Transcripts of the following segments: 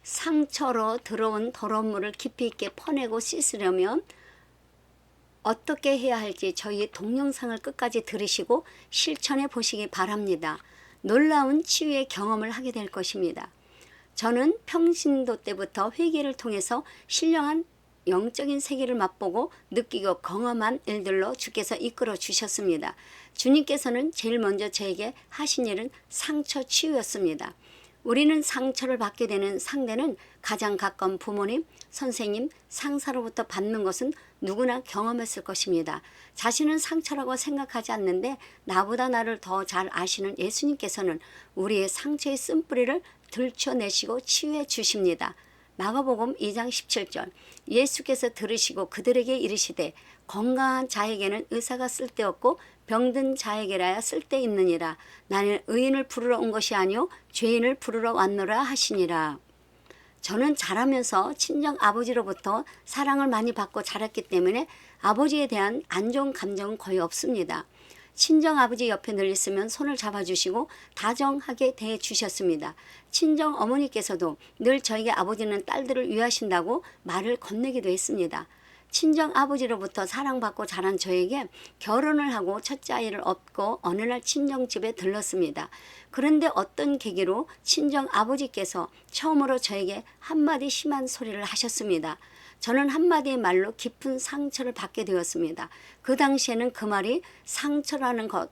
상처로 들어온 더러운 물을 깊이 있게 퍼내고 씻으려면 어떻게 해야 할지 저희 동영상을 끝까지 들으시고 실천해 보시기 바랍니다. 놀라운 치유의 경험을 하게 될 것입니다. 저는 평신도 때부터 회개를 통해서 신령한 영적인 세계를 맛보고 느끼고 경험한 일들로 주께서 이끌어 주셨습니다. 주님께서는 제일 먼저 저에게 하신 일은 상처 치유였습니다. 우리는 상처를 받게 되는 상대는 가장 가까운 부모님, 선생님, 상사로부터 받는 것은 누구나 경험했을 것입니다. 자신은 상처라고 생각하지 않는데 나보다 나를 더 잘 아시는 예수님께서는 우리의 상처의 쓴뿌리를 들춰내시고 치유해 주십니다. 마가복음 2장 17절 예수께서 들으시고 그들에게 이르시되 건강한 자에게는 의사가 쓸데없고 병든 자에게라야 쓸데있느니라. 나는 의인을 부르러 온 것이 아니요 죄인을 부르러 왔노라 하시니라. 저는 자라면서 친정 아버지로부터 사랑을 많이 받고 자랐기 때문에 아버지에 대한 안 좋은 감정은 거의 없습니다. 친정 아버지 옆에 늘 있으면 손을 잡아주시고 다정하게 대해주셨습니다. 친정 어머니께서도 늘 저에게 아버지는 딸들을 위하신다고 말을 건네기도 했습니다. 친정 아버지로부터 사랑받고 자란 저에게 결혼을 하고 첫째 아이를 얻고 어느 날 친정집에 들렀습니다. 그런데 어떤 계기로 친정 아버지께서 처음으로 저에게 한마디 심한 소리를 하셨습니다. 저는 한마디의 말로 깊은 상처를 받게 되었습니다. 그 당시에는 그 말이 상처라는 것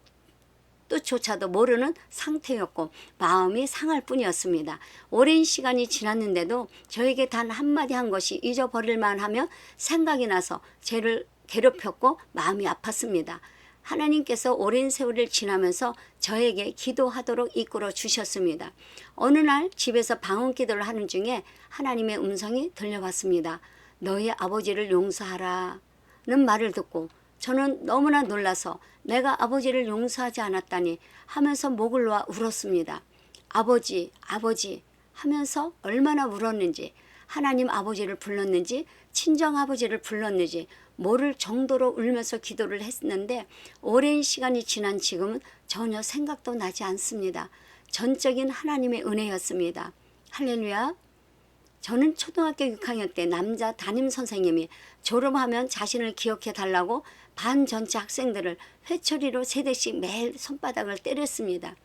뜻조차도 모르는 상태였고 마음이 상할 뿐이었습니다. 오랜 시간이 지났는데도 저에게 단 한마디 한 것이 잊어버릴만 하며 생각이 나서 죄를 괴롭혔고 마음이 아팠습니다. 하나님께서 오랜 세월을 지나면서 저에게 기도하도록 이끌어 주셨습니다. 어느 날 집에서 방언 기도를 하는 중에 하나님의 음성이 들려왔습니다. 너희 아버지를 용서하라 는 말을 듣고 저는 너무나 놀라서 내가 아버지를 용서하지 않았다니 하면서 목을 놓아 울었습니다. 아버지, 아버지 하면서 얼마나 울었는지, 하나님 아버지를 불렀는지, 친정 아버지를 불렀는지 모를 정도로 울면서 기도를 했는데 오랜 시간이 지난 지금은 전혀 생각도 나지 않습니다. 전적인 하나님의 은혜였습니다. 할렐루야. 저는 초등학교 6학년 때 남자 담임 선생님이 졸업하면 자신을 기억해 달라고 반 전체 학생들을 회초리로 3대씩 매일 손바닥을 때렸습니다.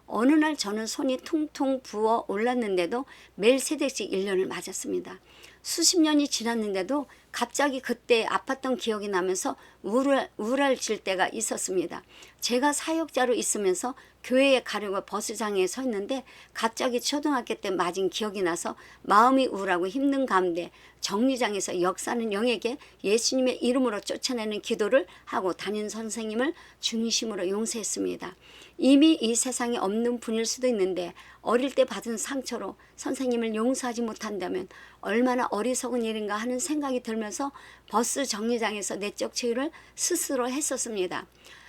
어느 날 저는 손이 퉁퉁 부어 올랐는데도 매일 3대씩 1년을 맞았습니다. 수십 년이 지났는데도 갑자기 그때 아팠던 기억이 나면서 우울해질 때가 있었습니다. 제가 사역자로 있으면서 교회에 가려고 버스장에 서 있는데 갑자기 초등학교 때 맞은 기억이 나서 마음이 우울하고 힘든 가운데 정류장에서 역사하는 영에게 예수님의 이름으로 쫓아내는 기도를 하고 담임 선생님을 중심으로 용서했습니다. 이미 이 세상에 없는 분일 수도 있는데 어릴 때 받은 상처로 선생님을 용서하지 못한다면 얼마나 어리석은 일인가 하는 생각이 들면서 버스 정류장에서 내적 치유를 스스로 했었습니다.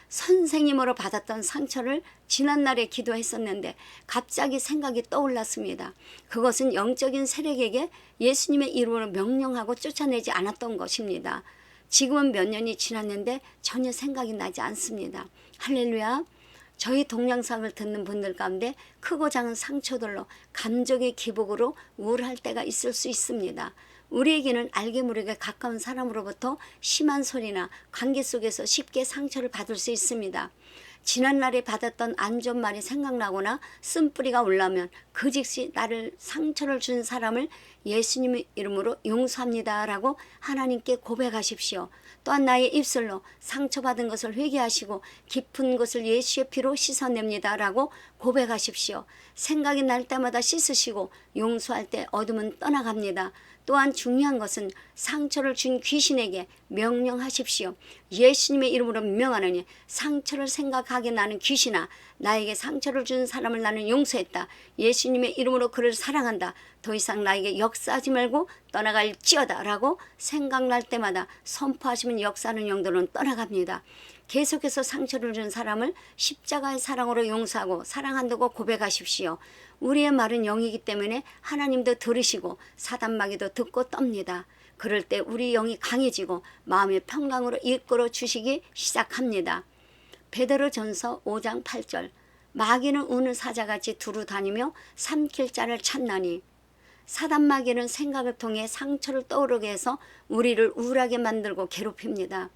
선생님으로 받았던 상처를 지난날에 기도했었는데 갑자기 생각이 떠올랐습니다. 그것은 영적인 세력에게 예수님의 이름으로 명령하고 쫓아내지 않았던 것입니다. 지금은 몇 년이 지났는데 전혀 생각이 나지 않습니다. 할렐루야. 저희 동영상을 듣는 분들 가운데 크고 작은 상처들로 감정의 기복으로 우울할 때가 있을 수 있습니다. 우리에게는 알게 모르게 가까운 사람으로부터 심한 소리나 관계 속에서 쉽게 상처를 받을 수 있습니다. 지난날에 받았던 안 좋은 말이 생각나거나 쓴뿌리가 올라오면 그 즉시 나를 상처를 준 사람을 예수님의 이름으로 용서합니다 라고 하나님께 고백하십시오. 또한 나의 입술로 상처받은 것을 회개하시고 깊은 것을 예수의 피로 씻어냅니다 라고 고백하십시오. 생각이 날 때마다 씻으시고 용서할 때 어둠은 떠나갑니다. 또한 중요한 것은 상처를 준 귀신에게 명령하십시오. 예수님의 이름으로 명하노니 상처를 생각하게 나는 귀신아, 나에게 상처를 준 사람을 나는 용서했다. 예수님의 이름으로 그를 사랑한다. 더 이상 나에게 역사하지 말고 떠나갈지어다 라고 생각날 때마다 선포하시면 역사하는 영들은 떠나갑니다. 계속해서 상처를 준 사람을 십자가의 사랑으로 용서하고 사랑한다고 고백하십시오. 우리의 말은 영이기 때문에 하나님도 들으시고 사단마귀도 듣고 떱니다. 그럴 때 우리 영이 강해지고 마음의 평강으로 이끌어 주시기 시작합니다. 베드로전서 5장 8절 마귀는 우는 사자같이 두루 다니며 삼킬 자를 찾나니 사단 마귀는 생각을 통해 상처를 떠오르게 해서 우리를 우울하게 만들고 괴롭힙니다.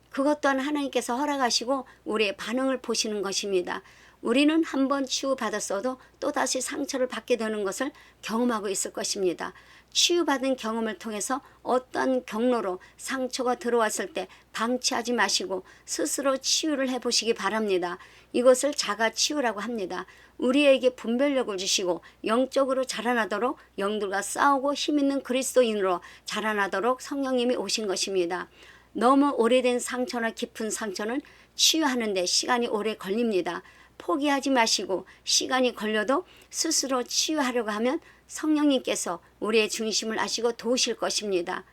그것 또한 하나님께서 허락하시고 우리의 반응을 보시는 것입니다. 우리는 한번 치유받았어도 또다시 상처를 받게 되는 것을 경험하고 있을 것입니다. 치유받은 경험을 통해서 어떠한 경로로 상처가 들어왔을 때 방치하지 마시고 스스로 치유를 해보시기 바랍니다. 이것을 자가치유라고 합니다. 우리에게 분별력을 주시고 영적으로 자라나도록 영들과 싸우고 힘있는 그리스도인으로 자라나도록 성령님이 오신 것입니다. 너무 오래된 상처나 깊은 상처는 치유하는 데 시간이 오래 걸립니다. 포기하지 마시고 시간이 걸려도 스스로 치유하려고 하면 성령님께서 우리의 중심을 아시고 도우실 것입니다.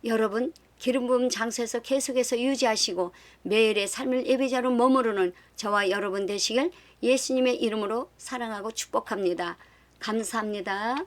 여러분, 기름 부음 장소에서 계속해서 유지하시고 매일의 삶을 예배자로 머무르는 저와 여러분 되시길 예수님의 이름으로 사랑하고 축복합니다. 감사합니다.